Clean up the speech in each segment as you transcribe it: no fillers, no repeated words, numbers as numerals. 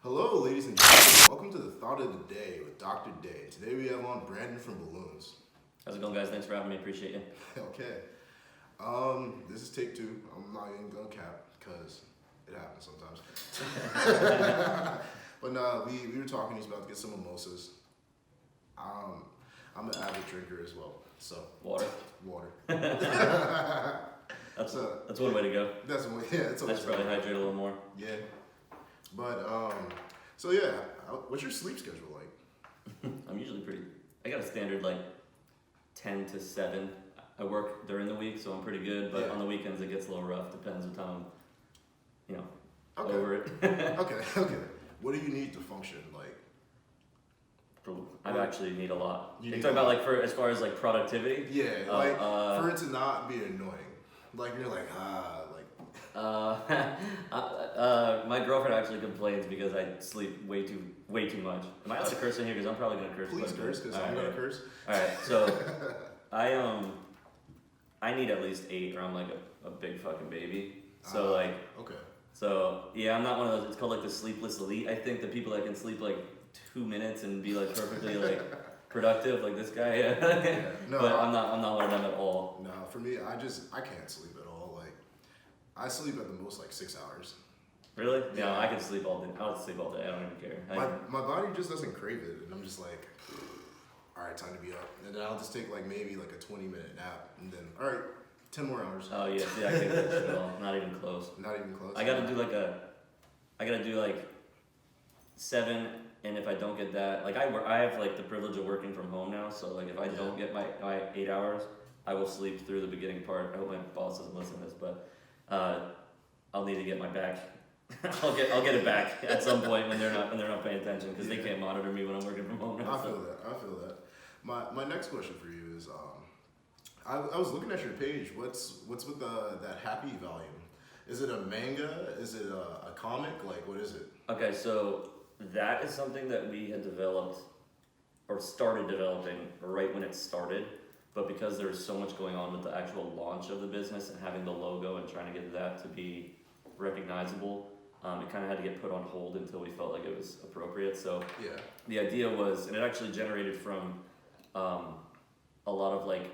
Hello, ladies and gentlemen. Welcome to the Thought of the Day with Dr. Dae. Today we have on Brandon from Balloons. How's it going, guys? Thanks for having me. Appreciate you. Okay. This is take two. I'm not even gonna cap because it happens sometimes. But no, we were talking. He's about to get some mimosas. I'm an avid drinker as well. So Water. That's one way to go. That's one. Yeah, it's I should probably hydrate a little more. Yeah. But so yeah, what's your sleep schedule like? I'm usually I got a standard like 10 to 7. I work during the week, so I'm pretty good. But on the weekends, it gets a little rough. Depends what time I'm, over it. Okay. What do you need to function like? I actually need a lot. You talking about like as far as like productivity? Yeah, like for it to not be annoying. Like you're like my girlfriend actually complains because I sleep way too much. Am I allowed to curse in here? Because I'm probably gonna curse. Please curse, because I'm gonna curse. All right, so I need at least 8, or I'm like a big fucking baby. So okay. So yeah, I'm not one of those. It's called like the sleepless elite. I think the people that can sleep like 2 minutes and be like perfectly like productive, like this guy. Yeah. No, but I'm not one of them at all. No, for me, I can't sleep at all. Like I sleep at the most like 6 hours. Really? Yeah. No, I can sleep all day. I'll sleep all day. I don't even care. My body just doesn't crave it, and I'm just like, all right, time to be up. And then I'll just take like maybe like a 20-minute nap, and then all right, 10 more hours. Oh yeah, see, I can't do that shit at all. Not even close. Not even close. I gotta do like 7, and if I don't get that, like I have like the privilege of working from home now, so like if I don't get my 8 hours, I will sleep through the beginning part. I hope my boss doesn't listen to this, but I'll need to get my back. I'll get it back at some point when they're not paying attention, because they can't monitor me when I'm working from home now. I feel that. My next question for you is I was looking at your page. What's with that happy volume? Is it a manga? Is it a comic? Like, what is it? Okay, so that is something that we had developed or started developing right when it started, but because there was so much going on with the actual launch of the business and having the logo and trying to get that to be recognizable, it kind of had to get put on hold until we felt like it was appropriate. So the idea was, and it actually generated from a lot of like,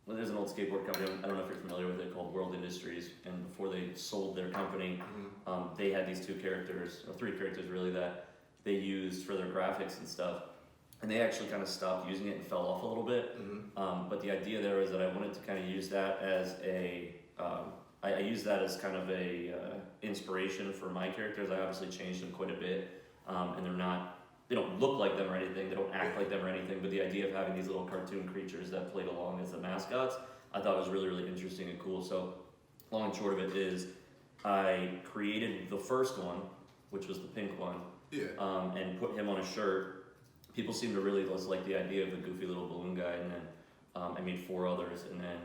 there's an old skateboard company, I don't know if you're familiar with it, called World Industries, and before they sold their company, they had these 2 characters, or 3 characters really, that they used for their graphics and stuff, and they actually kind of stopped using it and fell off a little bit. But the idea there is that I wanted to kind of use that as I use that as kind of a inspiration for my characters. I obviously changed them quite a bit, and they don't look like them or anything, they don't act like them or anything, but the idea of having these little cartoon creatures that played along as the mascots, I thought was really, really interesting and cool. So long and short of it is, I created the first one, which was the pink one, and put him on a shirt. People seem to really just like the idea of the goofy little balloon guy, and then I made 4 others, and then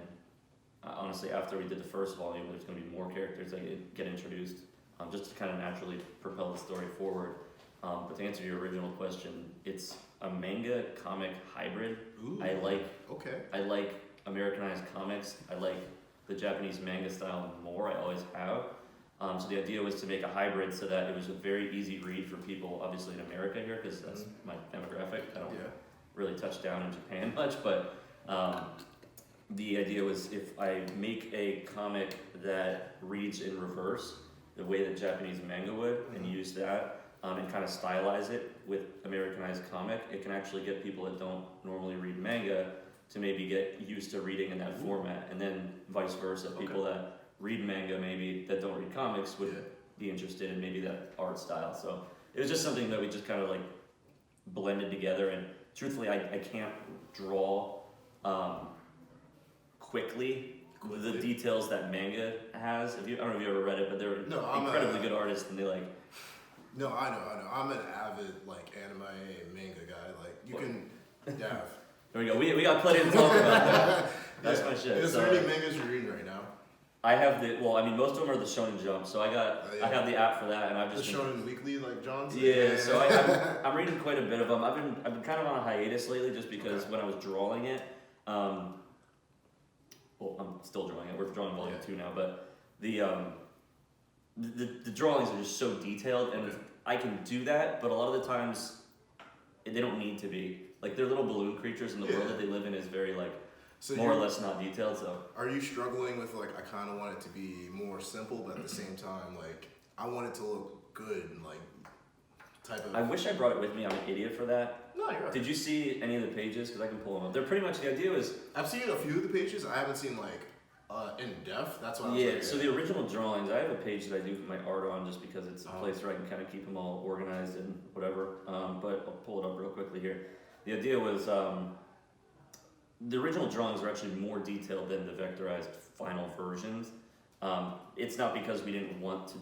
honestly, after we did the first volume, there's going to be more characters that get introduced, just to kind of naturally propel the story forward. But to answer your original question, it's a manga comic hybrid. Ooh, I like Americanized comics. I like the Japanese manga style more. I always have. So the idea was to make a hybrid so that it was a very easy read for people, obviously in America here, because that's my demographic. I don't really touch down in Japan much, but the idea was if I make a comic that reads in reverse, the way that Japanese manga would, and use that, and kind of stylize it with Americanized comic, it can actually get people that don't normally read manga to maybe get used to reading in that format, and then vice versa. People that read manga maybe that don't read comics would be interested in maybe that art style. So it was just something that we just kind of like blended together, and truthfully I can't draw quickly the details that manga has. I don't know if you ever read it, but they're incredibly good artists, and they like... No, I know. I'm an avid like anime and manga guy. Like you can, There we go. We got plenty to talk about that. That's my shit. Is there any mangas you're reading right now? I have most of them are the Shonen Jump. So I have the app for that, and I've just the Shonen Weekly, like John said. Yeah. So I'm reading quite a bit of them. I've been kind of on a hiatus lately, just because when I was drawing it, I'm still drawing it. We're drawing volume 2 now, but the drawings are just so detailed, and I can do that, but a lot of the times they don't need to be. Like they're little balloon creatures, and the world that they live in is very like So more or less not detailed. So are you struggling with like, I kind of want it to be more simple, but at the same time, like I want it to look good and like type of. I wish I brought it with me. I'm an idiot for that. No, you're right. Did you see any of the pages? Because I can pull them up. They're pretty much, the idea was. I've seen a few of the pages. I haven't seen like in depth. That's why. I was Yeah, like, so the original drawings, I have a page that I do my art on just because it's a place where I can kind of keep them all organized and whatever. But I'll pull it up real quickly here. The idea was the original drawings were actually more detailed than the vectorized final versions. It's not because we didn't want to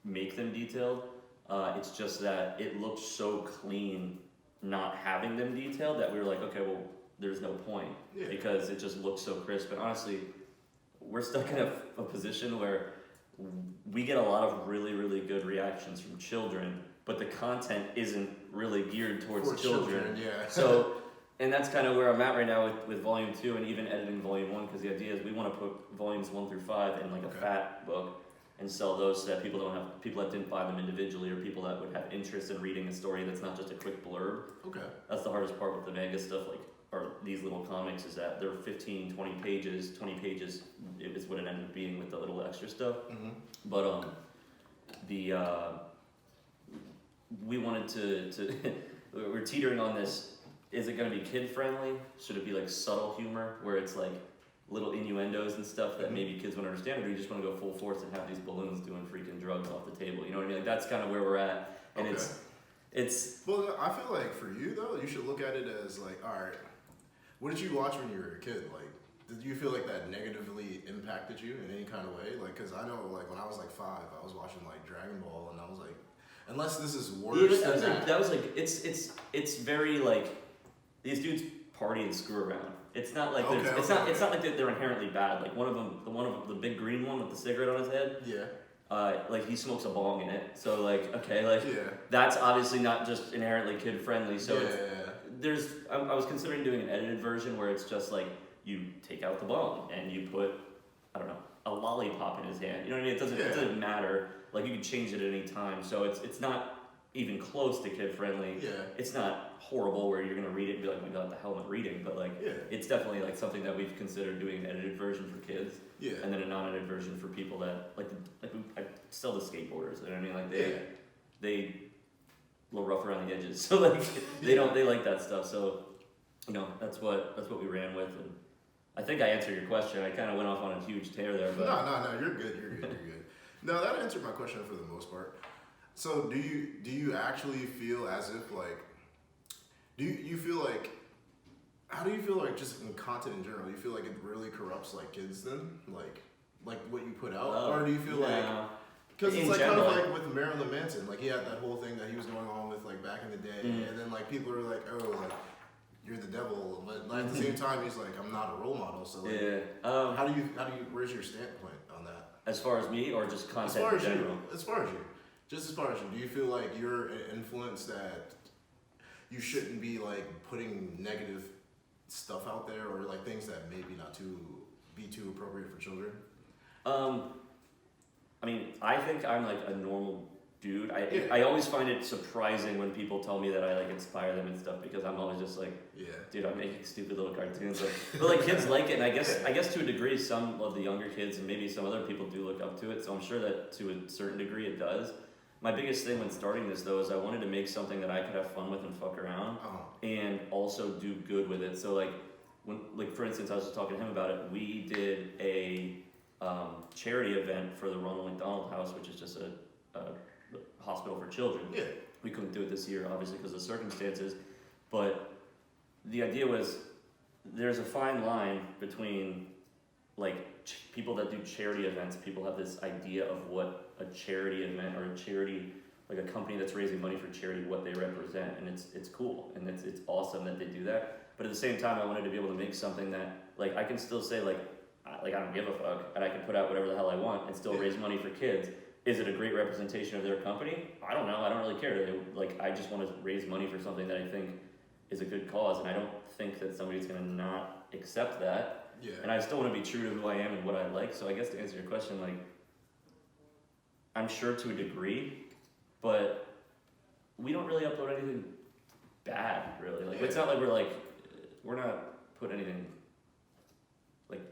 make them detailed. It's just that it looked so clean not having them detailed that we were like, okay, well, there's no point because it just looks so crisp. And honestly, we're stuck in a position where we get a lot of really, really good reactions from children, but the content isn't really geared towards children. Yeah. So, and that's kind of where I'm at right now with volume 2 and even editing volume 1, because the idea is we want to put volumes 1 through 5 in like a fat book and sell those so that people that didn't buy them individually, or people that would have interest in reading a story that's not just a quick blurb. Okay. That's the hardest part with the manga stuff, like, or these little comics, is that they're 15, 20 pages. 20 pages is what it ended up being with the little extra stuff. Mm-hmm. But we wanted to we're teetering on this. Is it going to be kid friendly? Should it be like subtle humor where it's like little innuendos and stuff that maybe kids won't understand, or do you just want to go full force and have these balloons doing freaking drugs off the table? You know what I mean? Like that's kind of where we're at, and it's. Well, I feel like for you though, you should look at it as like, all right, what did you watch when you were a kid? Like, did you feel like that negatively impacted you in any kind of way? Like, cause I know like when I was like 5, I was watching like Dragon Ball, and I was like, unless this is worse than that. That was like it's very like these dudes party and screw around. It's not like it's not like they're inherently bad. Like one of them, the big green one with the cigarette on his head. Yeah. Like he smokes a bong in it. So like that's obviously not just inherently kid friendly. So I was considering doing an edited version where it's just like you take out the bong and you put, I don't know, a lollipop in his hand. You know what I mean? It doesn't matter. Like you can change it at any time. So it's not even close to kid friendly. Yeah. It's not horrible where you're gonna read it and be like, oh my god, the hell am I reading? But like, it's definitely like something that we've considered doing an edited version for kids. Yeah. And then a non-edited version for people that I sell to skateboarders. You know what I mean? Like they a little rough around the edges. So like they like that stuff. So that's what we ran with. And I think I answered your question. I kind of went off on a huge tear there. But No, you're good. No, that answered my question for the most part. So do you actually feel as if like, do you feel like, how do you feel like just in content in general, do you feel like it really corrupts like kids then? Like what you put out? Or do you feel like, because it's like general, kind of like with Marilyn Manson, like he had that whole thing that he was going on with like back in the day, and then like people are like, oh, like you're the devil, but like, at the same time he's like, I'm not a role model. So like, how do you where's your standpoint on that? As far as me, or just content in general? As far as you, do you feel like you're an influence that you shouldn't be like putting negative stuff out there, or like things that maybe not be too appropriate for children? I mean, I think I'm like a normal dude. I always find it surprising when people tell me that I like inspire them and stuff, because I'm always just like, dude, I'm making stupid little cartoons. But like kids like it, and I guess to a degree, some of the younger kids and maybe some other people do look up to it. So I'm sure that to a certain degree it does. My biggest thing when starting this though is I wanted to make something that I could have fun with and fuck around, and also do good with it. So like for instance, I was just talking to him about it. We did a charity event for the Ronald McDonald House, which is just a hospital for children. Yeah. We couldn't do it this year, obviously, because of circumstances. But the idea was there's a fine line between like people that do charity events. People have this idea of what a charity event or a charity, like a company that's raising money for charity, what they represent, and it's cool and it's awesome that they do that. But at the same time, I wanted to be able to make something that like I can still say like I don't give a fuck, and I can put out whatever the hell I want and still raise money for kids. Is it a great representation of their company? I don't know. I don't really care. Like I just want to raise money for something that I think is a good cause, and I don't think that somebody's gonna not accept that. Yeah. And I still want to be true to who I am and what I like. So I guess to answer your question, like I'm sure to a degree, but don't really upload anything bad, really. Like, Yeah. it's not like we're not putting anything, like,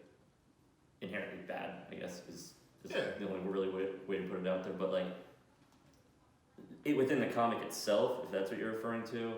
inherently bad, I guess, is Yeah. the only really way to put it out there. But, like, within the comic itself, if that's what you're referring to,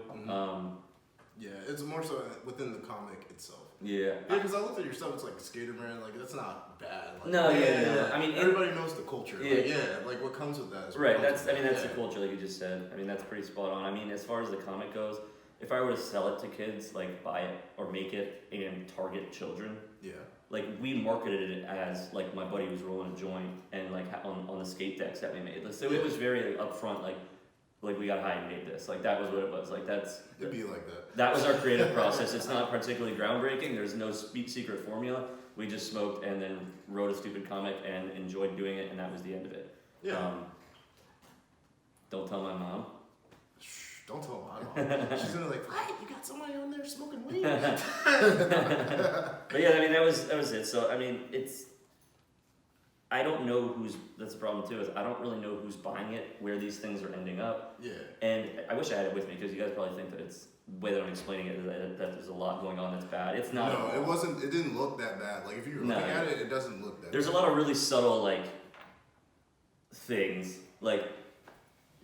Yeah, it's more so within the comic itself. yeah. Yeah, because I looked at your stuff, it's like Skater Man, like that's not bad. Like, No, yeah. I mean, everybody knows the culture. Yeah. Like what comes with that. Is what Right, comes that's with the culture, like you just said. I mean, that's pretty spot on. I mean, as far as the comic goes, if I were to sell it to kids, like buy it or make it and target children, Yeah. like we marketed it as like my buddy was rolling a joint and like on the skate decks that we made. So it was very like, upfront, like we got high and made this. Like that was what it was. Like It'd be like that. That was our creative process. It's not particularly groundbreaking. There's no secret formula. We just smoked and then wrote a stupid comic and enjoyed doing it, and that was the end of it. Yeah. Don't tell my mom. Shh, don't tell my mom. She's gonna like, what? You got somebody on there smoking weed? But yeah, I mean that was it. So I mean I don't know that's the problem too, is I don't really know who's buying it, where these things are ending up. Yeah. And I wish I had it with me, because you guys probably think that it's, the way that I'm explaining it, that there's a lot going on that's bad. It's not. No, it wasn't, it didn't look that bad. Like if you were looking at it, it doesn't look that There's bad. a lot of really subtle, like, things. Like,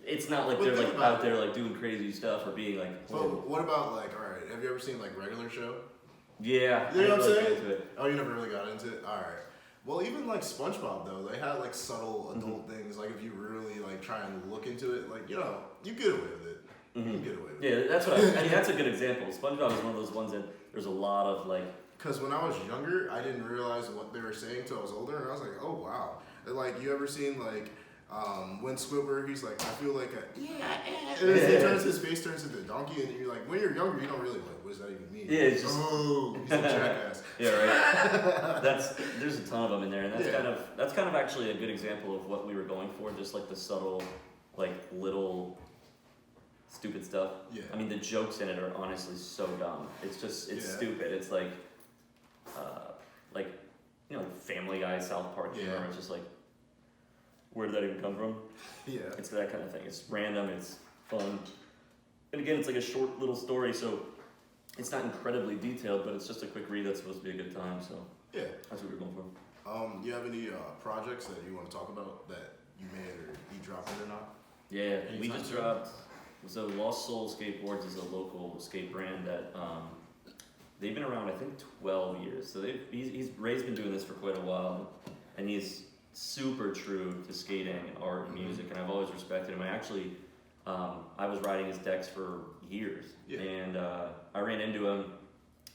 it's not like they're like out there like doing crazy stuff or being like. So what about like, alright, have you ever seen like Regular Show? Yeah. You know what I'm really saying? Oh, you never really got into it? Alright. Well, even like SpongeBob though, they had like subtle adult things. Like if you really like try and look into it, like you get away with it. You can get away with it. Yeah, that's what I mean. That's a good example. SpongeBob is one of those ones that there's a lot of like. Because when I was younger, I didn't realize what they were saying till I was older, and I was like, oh wow. And, like you ever seen like when Squidward, he's like, I feel like his face turns into a donkey, and you're like, when you're younger, you don't really like, what does that even mean? Yeah, it's just he's a jackass. Yeah, right. There's a ton of them in there, and that's kind of actually a good example of what we were going for, just like the subtle, like little stupid stuff. Yeah. I mean, the jokes in it are honestly so dumb. It's stupid. It's like Family Guy, South Park humor. It's just like, where did that even come from? Yeah. It's that kind of thing. It's random. It's fun. And again, it's like a short little story, so it's not incredibly detailed, but it's just a quick read that's supposed to be a good time. So Yeah. that's what we're going for. You have any projects that you want to talk about that you made or you dropping or not? Yeah, we Anytime just soon? dropped. So Lost Soul Skateboards is a local skate brand that they've been around, I think, 12 years. So Ray's been doing this for quite a while, and he's super true to skating and art and music, and I've always respected him. I was riding his decks for years, and I ran into him,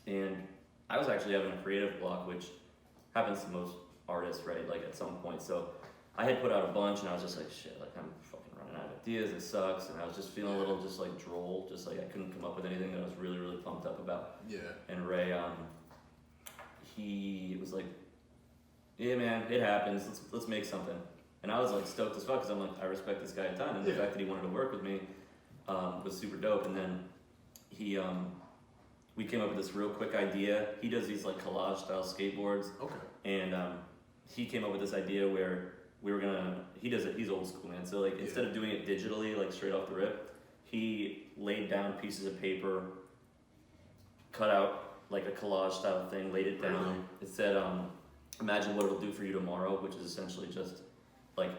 and I was actually having a creative block, which happens to most artists, right? Like at some point. So I had put out a bunch, and I was just like, shit, like I'm fucking running out of ideas. It sucks, and I was just feeling a little just like droll, just like I couldn't come up with anything that I was really, really pumped up about. Yeah. And Ray, he was like, yeah, man, it happens. Let's make something. And I was like stoked as fuck, because I'm like, I respect this guy a ton, and the fact that he wanted to work with me was super dope. And then we came up with this real quick idea. He does these like collage style skateboards. Okay. And he came up with this idea where we were gonna. He's old school, man. So like instead of doing it digitally, like straight off the rip, he laid down pieces of paper, cut out like a collage style thing, laid it down. Really? It said, imagine what it'll do for you tomorrow, which is essentially just like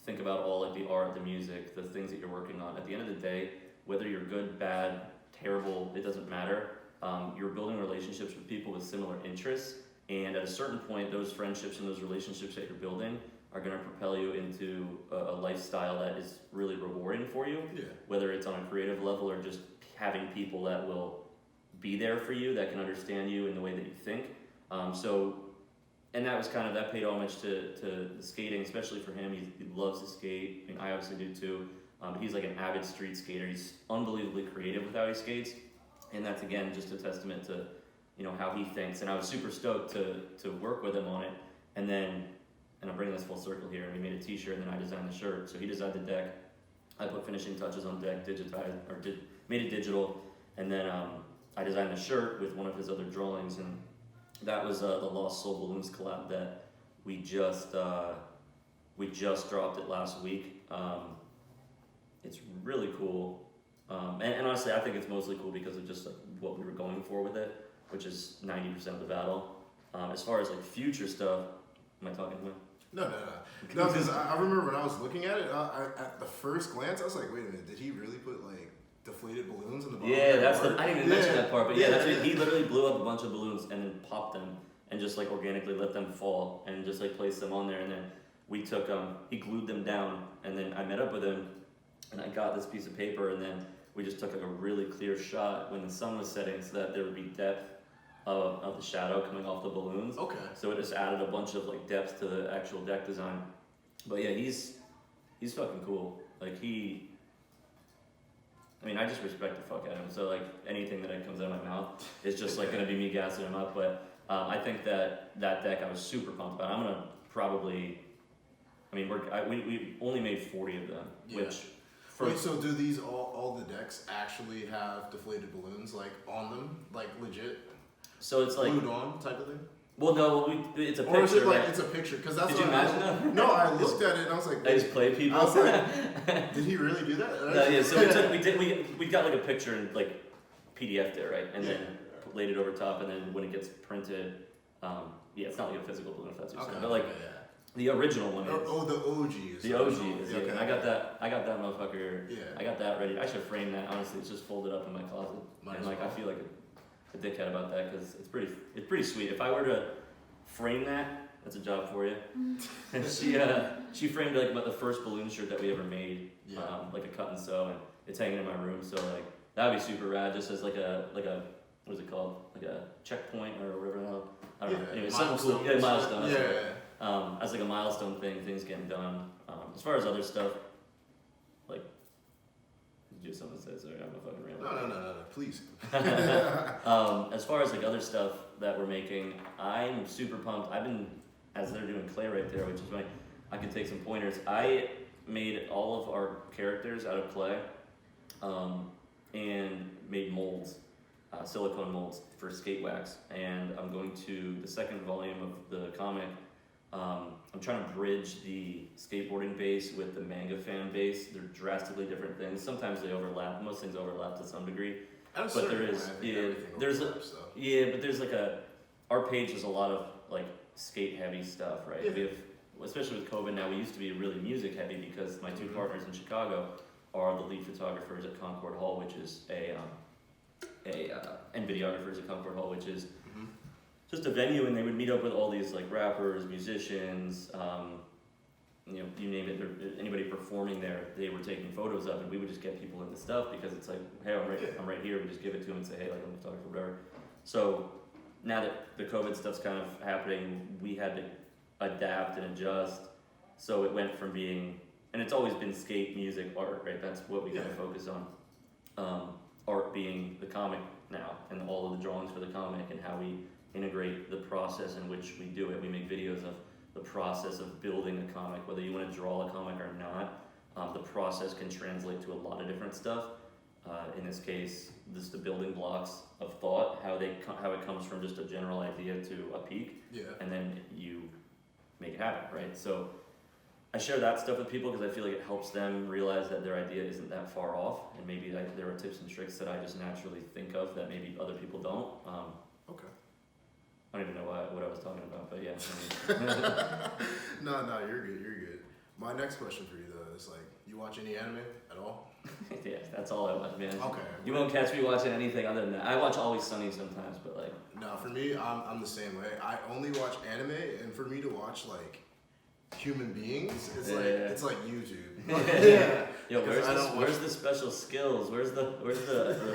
think about all like the art, the music, the things that you're working on. At the end of the day, whether you're good, bad, terrible, it doesn't matter. You're building relationships with people with similar interests, and at a certain point, those friendships and those relationships that you're building are going to propel you into a lifestyle that is really rewarding for you. Yeah. Whether it's on a creative level or just having people that will be there for you, that can understand you in the way that you think. And that was that paid homage to the skating, especially for him. He loves to skate, and I obviously do too. He's like an avid street skater. He's unbelievably creative with how he skates, and that's again just a testament to how he thinks. And I was super stoked to work with him on it. And I'm bringing this full circle here. And we made a T-shirt, and then I designed the shirt. So he designed the deck. I put finishing touches on deck, made it digital, and then I designed the shirt with one of his other drawings, and that was the Lost Soul Balloons collab that we just dropped it last week. It's really cool. And honestly, I think it's mostly cool because of just like what we were going for with it, which is 90% of the battle. As far as like future stuff, am I talking to him? No, because I remember when I was looking at it, at the first glance, I was like, wait a minute, did he really put like deflated balloons in the bottom? Yeah, that's the. I didn't even mention that part, but yeah, that's it. He literally blew up a bunch of balloons and then popped them and just like organically let them fall and just like placed them on there, and then we took he glued them down, and then I met up with him and I got this piece of paper, and then we just took like a really clear shot when the sun was setting so that there would be depth of the shadow coming off the balloons. Okay. So it just added a bunch of like depth to the actual deck design. But yeah, he's fucking cool. Like I just respect the fuck out of him. So like anything that comes out of my mouth is just like gonna be me gassing him up. But I think that deck I was super pumped about. I'm gonna probably. We only made 40 of them, which. Wait, so do these all the decks actually have deflated balloons like on them, like legit? So it's like glued on type of thing. Well, no, it's a picture. Or is it like right? it's a picture? Because that's. Did you imagine that? No, I looked at it and I was like. I just play people. I was like, did he really do that? No, yeah. So we got like a picture and like PDF'd it, right, and then laid it over top, and then when it gets printed, it's not like a physical balloon if that's what you're saying, but like. The original one is. Oh, the OG is. The OG is. Yeah, okay. And I got that motherfucker. Yeah. I got that ready. I should frame that. Honestly, it's just folded up in my closet, and like I feel like a dickhead about that because it's pretty sweet. If I were to frame that, that's a job for you. And she framed like about the first balloon shirt that we ever made, like a cut and sew, and it's hanging in my room. So like that would be super rad, just as like a what is it called? Like a checkpoint or whatever the hell. I don't know. Anyway, something cool. Yeah, milestone. As like a milestone thing, things getting done. As far as other stuff, like, did you have something to say? Sorry, I'm a fucking rambling. No, please. As far as like other stuff that we're making, I'm super pumped. As they're doing clay right there, which is why I can take some pointers. I made all of our characters out of clay, and made molds, silicone molds for skate wax. And I'm going to the second volume of the comic. I'm trying to bridge the skateboarding base with the manga fan base. They're drastically different things. Sometimes they overlap. Most things overlap to some degree. But there is, but there's like our page has a lot of like skate heavy stuff, right? Yeah. We have, especially with COVID now, we used to be really music heavy because my two partners in Chicago are the lead photographers at Concord Hall, which is and videographers at Concord Hall, which is just a venue, and they would meet up with all these like rappers, musicians, you name it. Anybody performing there, they were taking photos of, and we would just get people into stuff because it's like, hey, I'm right here. We just give it to them and say, hey, like I'm a photographer, whatever. So now that the COVID stuff's kind of happening, we had to adapt and adjust. So it went from being, and it's always been skate, music, art, right? That's what we kind of focus on. Art being the comic now, and all of the drawings for the comic, and how we integrate the process in which we do it. We make videos of the process of building a comic, whether you want to draw a comic or not. The process can translate to a lot of different stuff. In this case, this the building blocks of thought, how it comes from just a general idea to a peak, and then you make it happen, right? So I share that stuff with people because I feel like it helps them realize that their idea isn't that far off, and maybe there are tips and tricks that I just naturally think of that maybe other people don't. Okay. I don't even know what I was talking about, but yeah. No, you're good. My next question for you though is like, you watch any anime at all? Yeah, that's all I watch, man. Okay. You won't catch me watching anything other than that. I watch Always Sunny sometimes, but like. No, for me, I'm the same way. I only watch anime, and for me to watch like human beings, it's like YouTube. Yo, where's the special skills? Where's the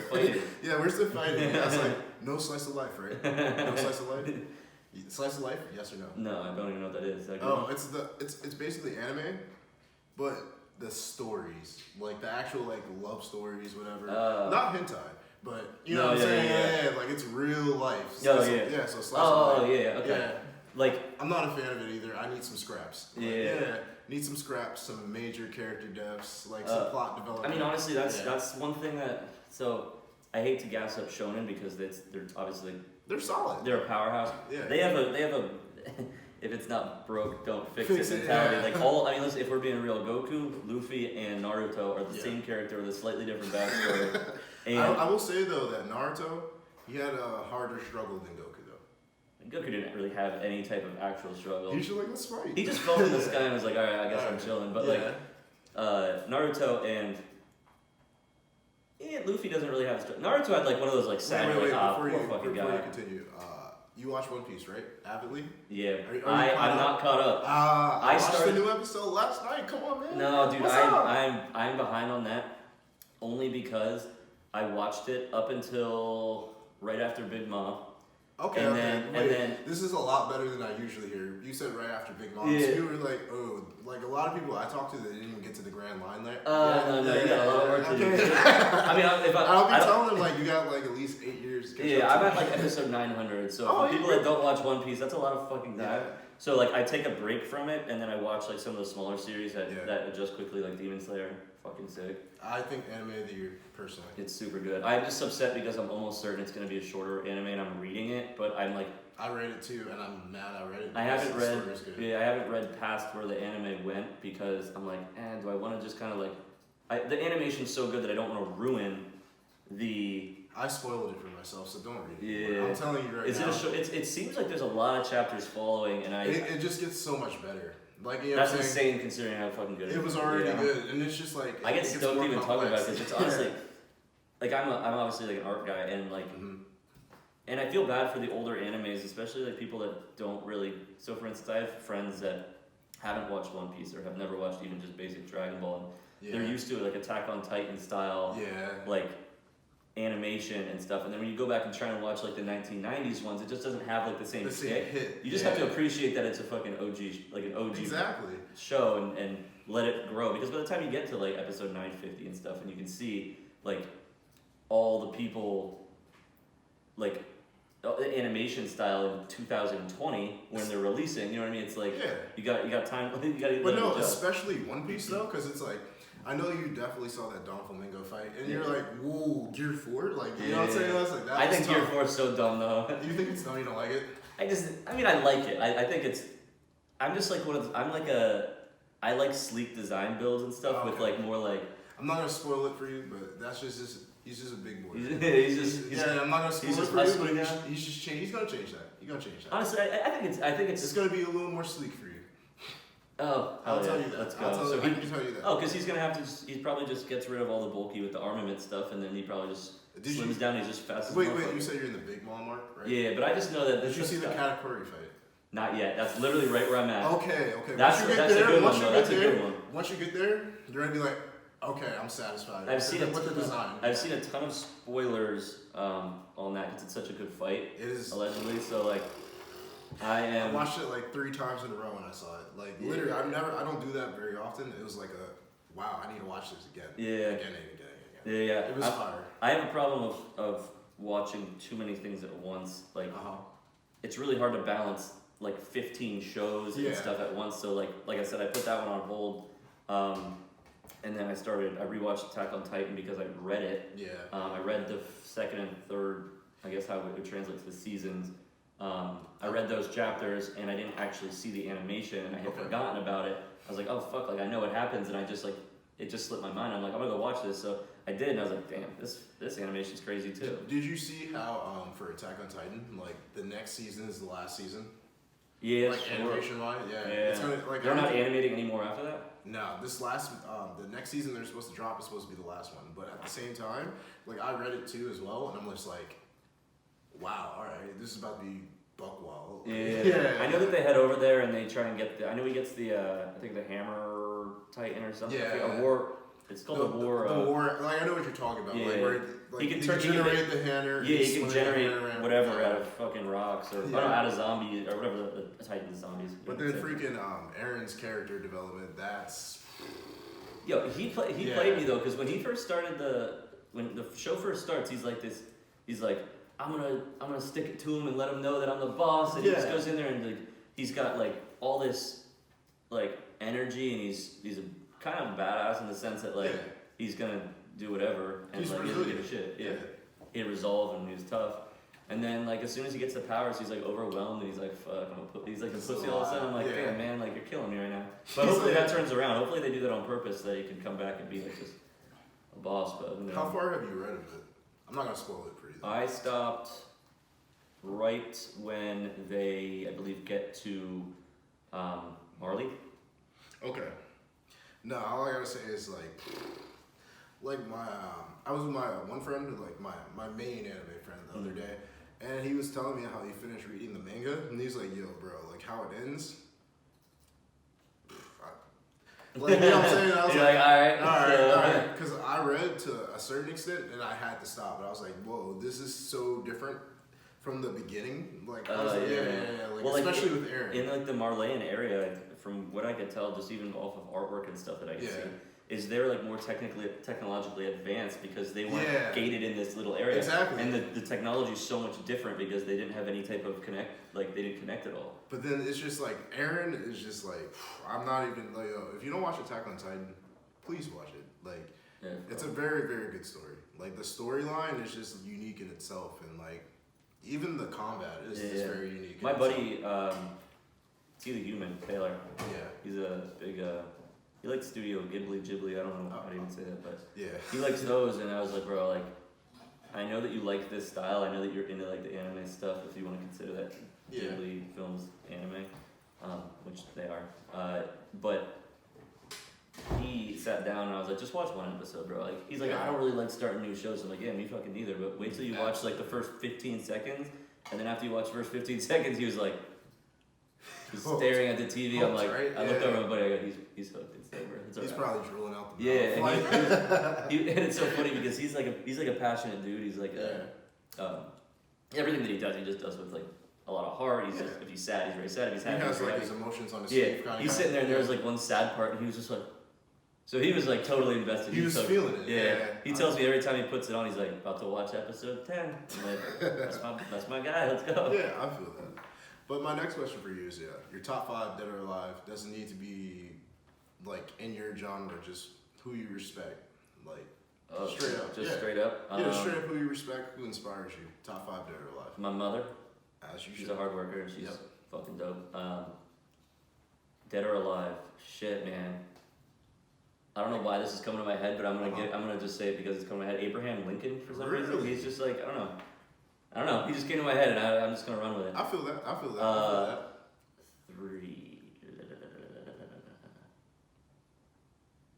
fighting? Yeah, where's the fighting? That's like no slice of life, right? No slice of life. Slice of life? Yes or no? No, I don't even know what that is. It's basically anime, but the stories, like the actual like love stories, whatever. Not hentai, but you know what I'm saying? Yeah, like it's real life. So slice of life. Okay. Yeah. Like, I'm not a fan of it either. I need some scraps. Need some scraps, some major character depths, like some plot development. I mean, honestly, that's one thing that. So I hate to gas up Shonen because they're obviously they're solid. They're a powerhouse. Yeah. They have a if it's not broke, don't fix Fix it it, mentality. yeah. Like I mean, listen, if we're being real, Goku, Luffy, and Naruto are the same character with a slightly different backstory. And I will say though that Naruto, he had a harder struggle than Goku though. Goku didn't really have any type of actual struggle. He should like, let's fight. He just fell from the sky and was like, all right, I guess I'm chilling. But Naruto and Luffy doesn't really have a struggle. Naruto had like one of those like sad wait, poor before fucking you guy. continue, you watch One Piece, right? Avidly? Yeah, Are I'm not caught up. I watched started the new episode last night. Come on, man. No, dude, What's up? I'm behind on that only because I watched it up until right after Big Mom. Okay, and okay. then- Wait, and then- this is a lot better than I usually hear. You said right after Big Mom. Yeah. So you were like, oh, like a lot of people I talked to, they didn't even get to the grand line there. No, you got a lot of work to do. Okay. I mean, I'll be telling them like you got like at least 8 years. To catch up I'm to. at like episode 900. So Oh, for people that don't watch One Piece, that's a lot of fucking time. Yeah. So like I take a break from it and then I watch like some of the smaller series that Yeah. that adjust quickly, like Demon Slayer. Fucking sick. I think anime of the year, personally. It's super good. I'm just upset because I'm almost certain it's gonna be a shorter anime and I'm reading it, but I'm like I read it too, and I'm mad I read it. I haven't because the story is good. I haven't read past where the anime went because I'm like, do I want to just kind of like, the animation's so good that I don't want to ruin the. I spoiled it for myself, so don't read it. Yeah. I'm telling you right Is now. it a show? It seems like there's a lot of chapters following, and It just gets so much better. Like, you know that's what I'm saying? insane considering how fucking good It was already yeah. good, and it's just like I get it gets stoked more even talking about it complex. because it's honestly, like I'm obviously like an art guy, and like. And I feel bad for the older animes, especially like people that don't really. So, for instance, I have friends that haven't watched One Piece or have never watched even just basic Dragon Ball. And they're used to it, like Attack on Titan style, like animation and stuff. And then when you go back and try and watch like the 1990s ones, it just doesn't have like the same hit. You just have to appreciate that it's a fucking OG, like an OG show, and let it grow. Because by the time you get to like episode 950 and stuff, and you can see like all the people, like. The animation style in 2020 when they're releasing, you know what I mean? It's like you got time. You got. But no, especially One Piece though, because it's like I know you definitely saw that Don Flamingo fight, and you're like, whoa, Gear 4, like you know what I'm saying? That's like that. I think Gear 4 is so dumb though. You think it's dumb? You don't like it? I mean, I like it. I think it's. I'm just like I like sleek design builds and stuff with like more like. I'm not gonna spoil it for you, but that's just. He's just a big boy. I'm not gonna spoil it for you, but he's gonna change that. He's gonna change that. Honestly, I think it's. It's gonna be a little more sleek for you. Oh, I'll tell you that. Let's go. I can tell you that. Oh, because he's gonna have to. He probably just gets rid of all the bulky with the armament stuff, and then he probably just slims down. He's just fast. Wait, you said you're in the big mall mark, right? Yeah, but I just know that. Did you see the Katakuri fight? Not yet. That's literally right where I'm at. Okay. That's a good one though. That's a good one. Once you get there, you're gonna be like. Okay, I'm satisfied. I've seen with the design. I've seen a ton of spoilers on that because it's such a good fight. It is allegedly. So like, I watched it like 3 times in a row when I saw it. Like literally, I don't do that very often. It was like wow, I need to watch this again. Yeah. Again. Yeah. It was fire. I have a problem of watching too many things at once. Like, it's really hard to balance like 15 shows and stuff at once. So like I said, I put that one on hold. And then I rewatched Attack on Titan because I read it. Yeah. I read the second and third, I guess how it would translate to the seasons. I read those chapters and I didn't actually see the animation and I had forgotten about it. I was like, oh fuck, like I know what happens and I just like, it just slipped my mind. I'm like, I'm gonna go watch this. So I did and I was like, damn, this animation's crazy too. Did you see how for Attack on Titan, like the next season is the last season? Yeah, like animation wise, It's gonna, like, they're not animating anymore after that? No, the next season they're supposed to drop is supposed to be the last one. But at the same time, like I read it too as well, and I'm just like, wow, all right, this is about to be buck wild. Yeah. I know that they head over there and they try and get I know he gets the I think the Hammer Titan or something. Yeah. A war. It's called the war. The war. Like I know what you're talking about. Yeah. Like where he can generate the hammer. Yeah, he can generate whatever out of fucking rocks or out of zombies or whatever the Titan's zombies. But then freaking Aaron's character development, that's. Yo, he played me though because when he first started when the show first starts, he's like this. He's like, I'm gonna stick it to him and let him know that I'm the boss, and he just goes in there and like he's got like all this like energy and he's a kind of badass in the sense that like he's gonna do whatever and he's like he doesn't give a shit. Yeah. He had resolve and he was tough. And then like as soon as he gets the powers, he's like overwhelmed and he's like, fuck, he's like a pussy all of a sudden. I'm like, damn man, like you're killing me right now. But hopefully that turns around. Hopefully they do that on purpose, that he can come back and be like just a boss. But you know. How far have you read of it? I'm not gonna spoil it for you. I stopped right when they, I believe, get to Marley. Okay. No, all I gotta say is like my I was with my one friend, like my main anime friend the other day, and he was telling me how he finished reading the manga, and he's like, "Yo, bro, like how it ends." Like, you know what I'm saying? I was You're like, all right. Because I read to a certain extent, and I had to stop. And I was like, "Whoa, this is so different from the beginning." Like, I was like, yeah. Like, well, especially with Eren. In like the Marleyan area, from what I could tell, just even off of artwork and stuff that I could see, is they're like more technologically advanced because they weren't gated in this little area. Exactly. And the technology is so much different because they didn't have any type of they didn't connect at all. But then it's just like, Eren is just like, I'm not even, like, if you don't watch Attack on Titan, please watch it. Like, it's a very, very good story. Like, the storyline is just unique in itself, and like, even the combat is just very unique. My buddy, See the Human, Taylor. Yeah. He's a big, he likes Studio Ghibli, I don't know how to even say that, but he likes those, and I was like, bro, like, I know that you like this style, I know that you're into like the anime stuff, if you want to consider that Ghibli films anime, which they are, but he sat down and I was like, just watch one episode, bro. Like, he's like, I don't really like starting new shows. I'm like, yeah, me fucking neither, but wait till you watch like the first 15 seconds, and then after you watch the first 15 seconds, he was like, he's staring at the TV. I'm like, I looked over at my buddy. I go, he's hooked. It's over. It's he's probably drooling out the mouth. And it's so funny because he's like a passionate dude. He's like everything that he does, he just does with like a lot of heart. He's just, if he's sad, he's very sad. If he's happy, he has like happy. his emotions on his sleeve. He's sitting there, and there was like one sad part, and he was just like. So he was like totally invested. He was feeling it. Yeah. He tells me every time he puts it on, he's like, about to watch episode 10. I'm like, that's my guy. Let's go. Yeah, I feel that. But my next question for you is, your top 5 dead or alive doesn't need to be like in your genre, just who you respect, like straight up. Just straight up. Straight up who you respect, who inspires you. Top 5 dead or alive. My mother. As you should. She's a hard worker and she's fucking dope. Dead or alive? Shit, man. I don't know why this is coming to my head, but I'm gonna just say it because it's coming to my head. Abraham Lincoln, for some reason. He's just like, I don't know. He just came to my head, and I'm just gonna run with it. I feel that. 3.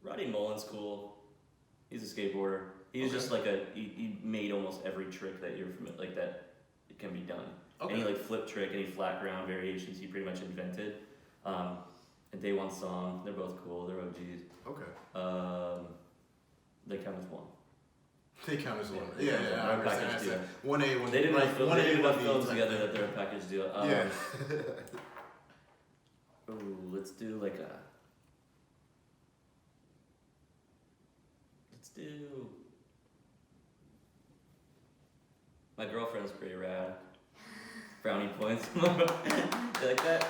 Roddy Mullen's cool. He's a skateboarder. He was just like he made almost every trick that you're familiar, like that it can be done. Any like flip trick, any flat ground variations, he pretty much invented. And Day One Song, they're both cool. They're OGs. Okay. They count as one. They count as one. Yeah. I understand. 1A, They didn't have enough films together that they're a package deal. Ooh, let's do like a. Let's do. My girlfriend's pretty rad. Brownie points. You like that?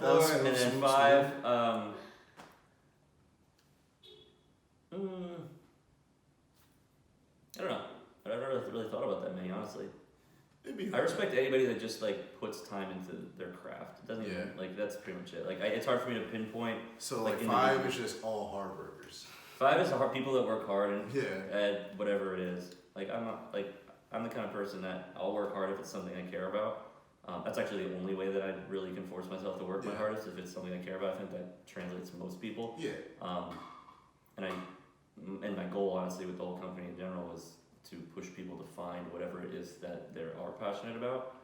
4 and then 5. I don't know. I've never really thought about that many, honestly. I respect anybody that just like puts time into their craft. It doesn't even like that's pretty much it. Like it's hard for me to pinpoint. So like 5 is just all hard workers. 5 is people that work hard and at whatever it is. Like I'm the kind of person that I'll work hard if it's something I care about. That's actually the only way that I really can force myself to work my hardest, if it's something I care about. I think that translates to most people. And my goal, honestly, with the whole company in general was to push people to find whatever it is that they are passionate about.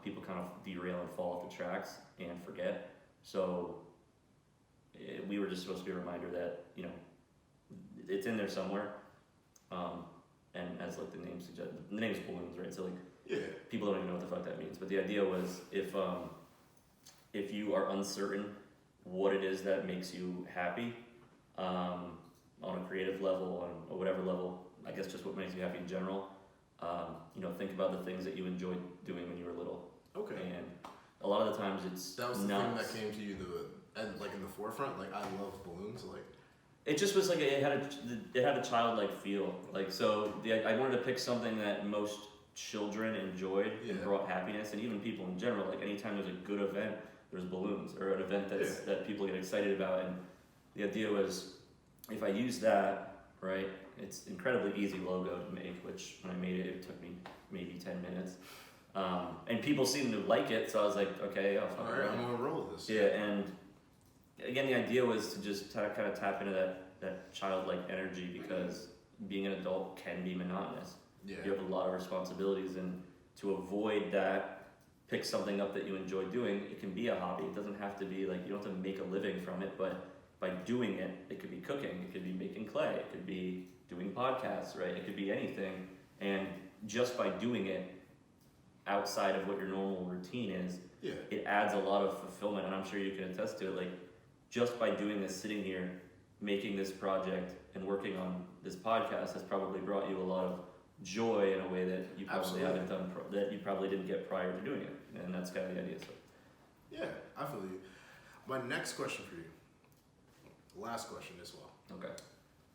People kind of derail and fall off the tracks and forget. So we were just supposed to be a reminder that, it's in there somewhere. And as like the name suggests, the name is balloons, right? So like people don't even know what the fuck that means. But the idea was if you are uncertain what it is that makes you happy, on a creative level, on whatever level, I guess just what makes you happy in general, think about the things that you enjoyed doing when you were little. Okay. And a lot of the times that was the thing that came to you like in the forefront. Like I love balloons. Like it just was like it had a childlike feel. Like so, I wanted to pick something that most children enjoyed and brought happiness, and even people in general. Like anytime there's a good event, there's balloons, or an event that people get excited about. And the idea was, if I use that, right, it's incredibly easy logo to make. Which when I made it, it took me maybe 10 minutes. And people seemed to like it, so I was like, okay, I'll fucking Alright, I'm gonna roll with this. Yeah, and again, the idea was to just kind of tap into that childlike energy, because being an adult can be monotonous. Yeah. You have a lot of responsibilities, and to avoid that, pick something up that you enjoy doing. It can be a hobby. It doesn't have to be like, you don't have to make a living from it, but by doing it, it could be cooking, it could be making clay, it could be doing podcasts, right? It could be anything. And just by doing it outside of what your normal routine is, it adds a lot of fulfillment. And I'm sure you can attest to it. Like, just by doing this, sitting here, making this project and working on this podcast has probably brought you a lot of joy in a way that you probably haven't done, that you probably didn't get prior to doing it. And that's kind of the idea. So yeah, I feel you. My next question for you, last question as well. Okay.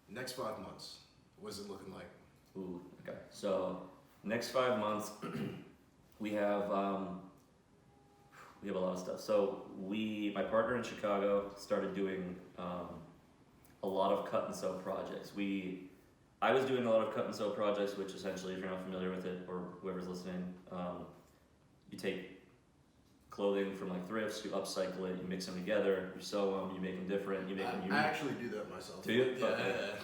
Next 5 months, what's it looking like? Ooh, okay. So next 5 months, we have a lot of stuff. So my partner in Chicago started doing a lot of cut and sew projects. I was doing a lot of cut and sew projects, which essentially, if you're not familiar with it, or whoever's listening, you take clothing from like thrifts, you upcycle it, you mix them together, you sew them, you make them different, you make them unique. I actually do that myself. Do you? Yeah.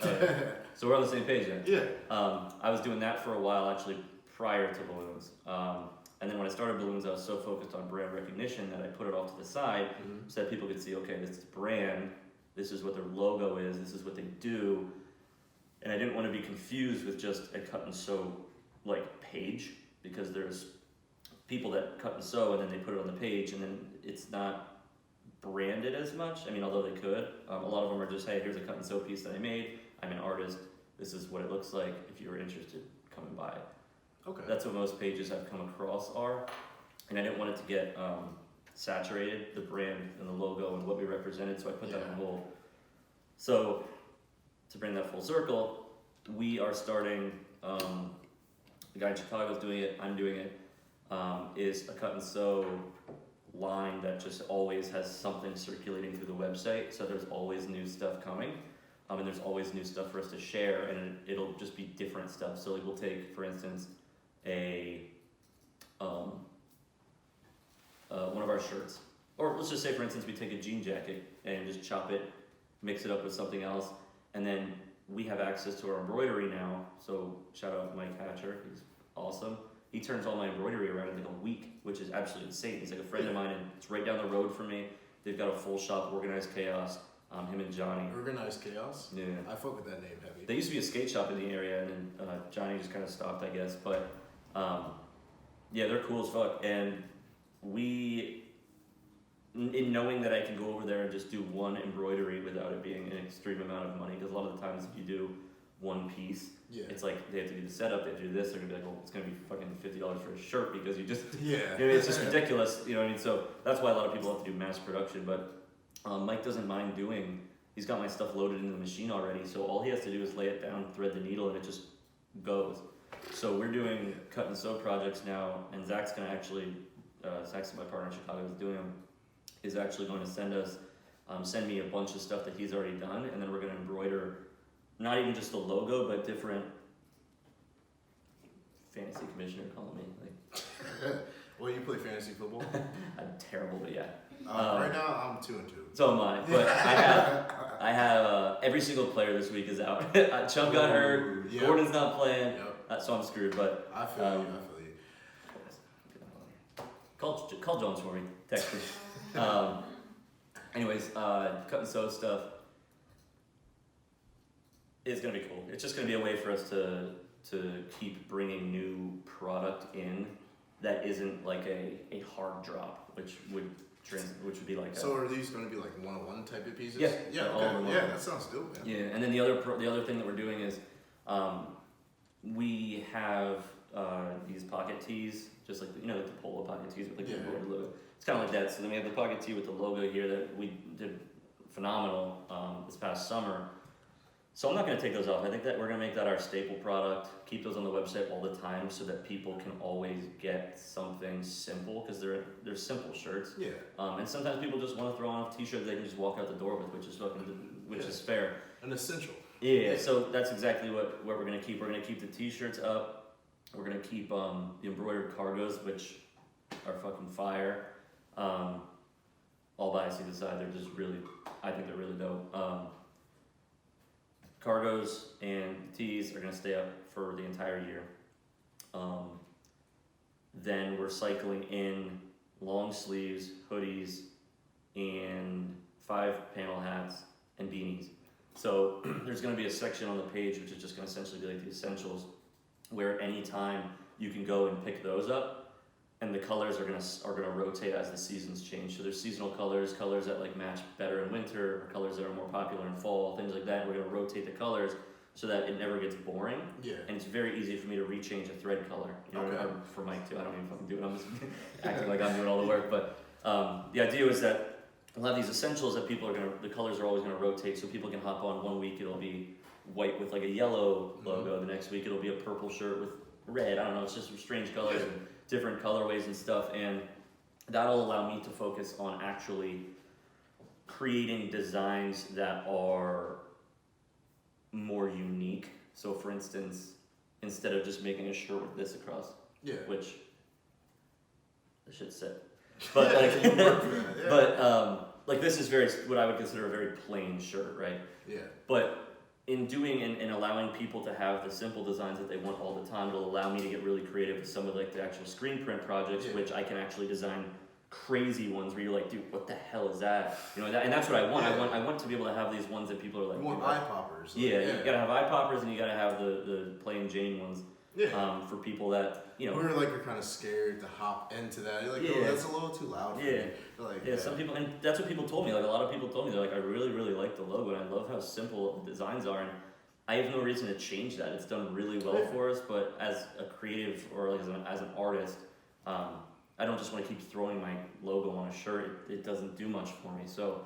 Okay. So we're on the same page then. Yeah. I was doing that for a while, actually, prior to balloons. And then when I started balloons, I was so focused on brand recognition that I put it off to the side so that people could see, okay, this is brand, this is what their logo is, this is what they do. And I didn't want to be confused with just a cut and sew like page, because there's people that cut and sew and then they put it on the page and then it's not branded as much. I mean, although they could, a lot of them are just, hey, here's a cut and sew piece that I made, I'm an artist, this is what it looks like, if you're interested, come and buy it. Okay. That's what most pages I've come across are, and I didn't want it to get saturated, the brand and the logo and what we represented, so I put that on hold. So, to bring that full circle, we are starting, the guy in Chicago is doing it, I'm doing it, is a cut and sew line that just always has something circulating through the website, so there's always new stuff coming, and there's always new stuff for us to share, and it'll just be different stuff. So like we'll take, for instance, one of our shirts, or let's just say, for instance, we take a jean jacket and just chop it, mix it up with something else, and then we have access to our embroidery now. So shout out Mike Hatcher, he's awesome. He turns all my embroidery around in like a week, which is absolutely insane. He's like a friend of mine, and it's right down the road from me. They've got a full shop, Organized Chaos. Him and Johnny. Organized Chaos? Yeah. I fuck with that name heavy. There used to be a skate shop in the area, and then Johnny just kind of stopped, I guess. But yeah, they're cool as fuck. And we, in knowing that I can go over there and just do one embroidery without it being an extreme amount of money, because a lot of the times if you do one piece, it's like they have to do the setup, they have to do this, they're gonna be like, well, it's gonna be fucking $50 for a shirt because you just, you know, it's just ridiculous, you know what I mean? So that's why a lot of people have to do mass production, but Mike doesn't mind doing, he's got my stuff loaded in the machine already, so all he has to do is lay it down, thread the needle, and it just goes. So we're doing cut and sew projects now, and Zach's gonna actually, Zach's my partner in Chicago is doing them, is actually going to send me a bunch of stuff that he's already done, and then we're gonna embroider not even just the logo, but different fantasy commissioner calling me. Like, well, you play fantasy football? I'm terrible, but yeah. Right now, I'm 2-2. So am I. But I have every single player this week is out. Chubb got hurt. Yep. Gordon's not playing. Yep. So I'm screwed. But I feel you. Call Jones for me. Text me. Anyways, cut and sew stuff is gonna be cool. It's just gonna be a way for us to keep bringing new product in that isn't like a hard drop, which would be like. So are these going to be like one-on-one type of pieces? Yeah. Yeah. Okay. Yeah, that sounds dope, man. Yeah, and then the other thing that we're doing is, we have these pocket tees, just like like the polo pocket tees with like the embroidered logo. It's kind of like that. So then we have the pocket tee with the logo here that we did phenomenal this past summer. So I'm not going to take those off. I think that we're going to make that our staple product, keep those on the website all the time so that people can always get something simple, because they're simple shirts. Yeah. And sometimes people just want to throw on a t-shirt they can just walk out the door with, which is fair. An essential. Yeah, so that's exactly what we're going to keep. We're going to keep the t-shirts up. We're going to keep the embroidered cargos, which are fucking fire. All bias aside, they're just really, I think they're really dope. Cargos and tees are going to stay up for the entire year. Then we're cycling in long sleeves, hoodies, and 5-panel hats and beanies. So there's going to be a section on the page which is just going to essentially be like the essentials, where at any time you can go and pick those up, and the colors are gonna rotate as the seasons change. So there's seasonal colors that like match better in winter, or colors that are more popular in fall, things like that. We're gonna rotate the colors so that it never gets boring. Yeah. And it's very easy for me to rechange a thread color. You know, Okay. or for Mike too. I don't even fucking do it. I'm just acting like I'm doing all the work. But the idea is that we'll have these essentials that the colors are always gonna rotate, so people can hop on. One week it'll be white with like a yellow logo. The next week it'll be a purple shirt with red. I don't know. It's just strange colors and different colorways and stuff, and that'll allow me to focus on actually creating designs that are more unique. So for instance, instead of just making a shirt with this across, which the shit's sick, but like, like this is what I would consider a very plain shirt, right? Yeah. But in doing and allowing people to have the simple designs that they want all the time, it'll allow me to get really creative with some of like the actual screen print projects, which I can actually design crazy ones where you're like, dude, what the hell is that? You know, and that's what I want. Yeah. I want to be able to have these ones that people are like, You want eye poppers. Like, yeah, you gotta have eye poppers, and you gotta have the plain Jane ones. Yeah. For people that, you know, we were like, you're kind of scared to hop into that. You're like, oh, that's a little too loud for me. Like, some people, and that's what people told me. Like a lot of people told me, they're like, I really, really like the logo, and I love how simple the designs are, and I have no reason to change that. It's done really well for us, but as a creative or like as an artist, I don't just want to keep throwing my logo on a shirt. It doesn't do much for me. So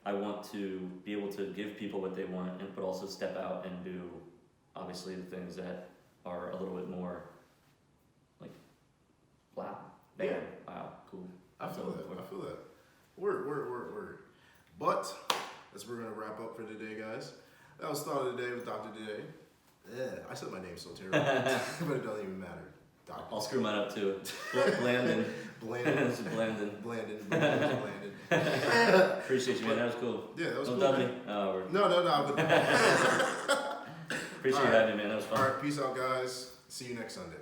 I want to be able to give people what they want, but also step out and do obviously the things that are a little bit more like, wow, bam, wow, cool. I feel that. Word. But as we're gonna wrap up for today, guys. That was Thought of the Day with dr.dae. Yeah, I said my name so terrible, but it doesn't even matter. I'll screw mine up too. Blandon. Blandon. Appreciate you, man. That was cool. Yeah, that was Don't cool. dub me. No. But Appreciate you having me, man. That was fun. All right, peace out, guys. See you next Sunday.